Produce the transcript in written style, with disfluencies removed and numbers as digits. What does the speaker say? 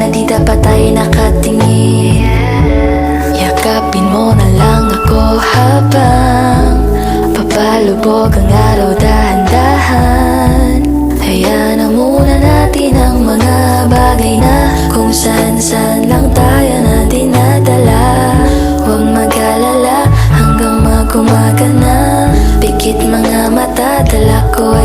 na di dapat tayo nakatingin. Yakapin mo na lang ako habang papalubog ang araw dahan-dahan. Hayaan na muna natin ang mga bagay na kung saan-saan lang tayo na dinadala. Huwag mag-alala hanggang mag-umaga na. Pikit mga mata, dala ko